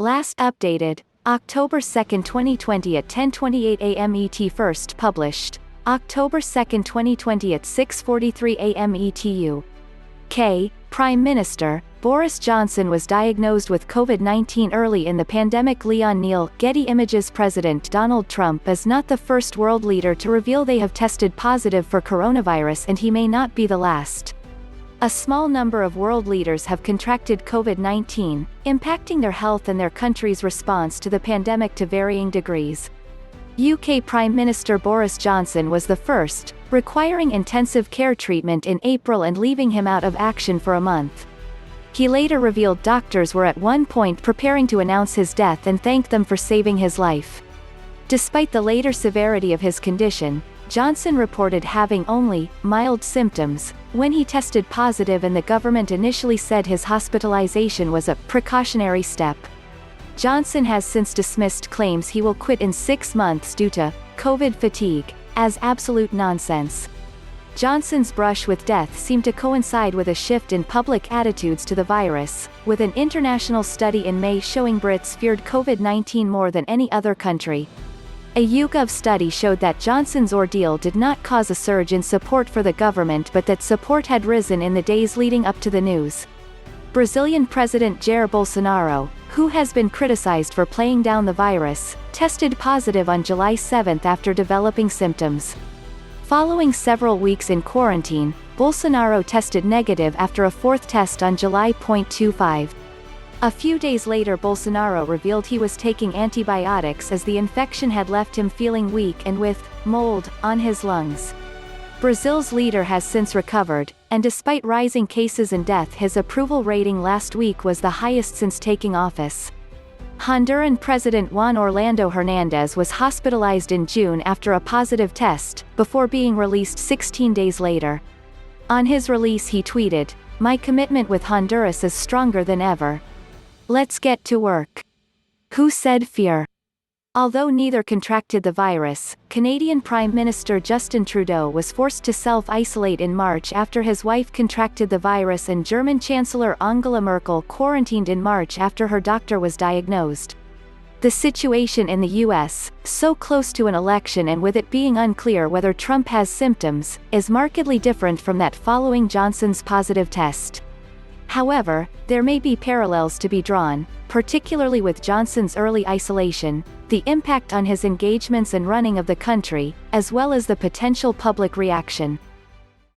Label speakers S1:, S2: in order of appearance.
S1: Last updated, October 2, 2020 at 10:28 a.m. ETFirst Published, October 2, 2020 at 6:43 a.m. ETU. Prime Minister Boris Johnson was diagnosed with COVID-19 early in the pandemic. Neal, Getty ImagesPresident Donald Trump is not the first world leader to reveal they have tested positive for coronavirus, and he may not be the last. A small number of world leaders have contracted COVID-19, impacting their health and their country's response to the pandemic to varying degrees. UK Prime Minister Boris Johnson was the first, requiring intensive care treatment in April and leaving him out of action for a month. He later revealed doctors were at one point preparing to announce his death and thanked them for saving his life. Despite the later severity of his condition, Johnson reported having only mild symptoms when he tested positive, and the government initially said his hospitalization was a precautionary step. Johnson has since dismissed claims he will quit in 6 months due to COVID fatigue as absolute nonsense. Johnson's brush with death seemed to coincide with a shift in public attitudes to the virus, with an international study in May showing Brits feared COVID-19 more than any other country. A YouGov study showed that Johnson's ordeal did not cause a surge in support for the government, but that support had risen in the days leading up to the news. Brazilian President Jair Bolsonaro, who has been criticized for playing down the virus, tested positive on July 7 after developing symptoms. Following several weeks in quarantine, Bolsonaro tested negative after a fourth test on July 25. A few days later, Bolsonaro revealed he was taking antibiotics as the infection had left him feeling weak and with mould on his lungs. Brazil's leader has since recovered, and despite rising cases and death, his approval rating last week was the highest since taking office. Honduran President Juan Hernández was hospitalized in June after a positive test, before being released 16 days later. On his release he tweeted, "My commitment with Honduras is stronger than ever. Let's get to work." Who said fear? Although neither contracted the virus, Canadian Prime Minister Justin Trudeau was forced to self-isolate in March after his wife contracted the virus, and German Chancellor Angela Merkel quarantined in March after her doctor was diagnosed. The situation in the US, so close to an election and with it being unclear whether Trump has symptoms, is markedly different from that following Johnson's positive test. However, there may be parallels to be drawn, particularly with Johnson's early isolation, the impact on his engagements and running of the country, as well as the potential public reaction.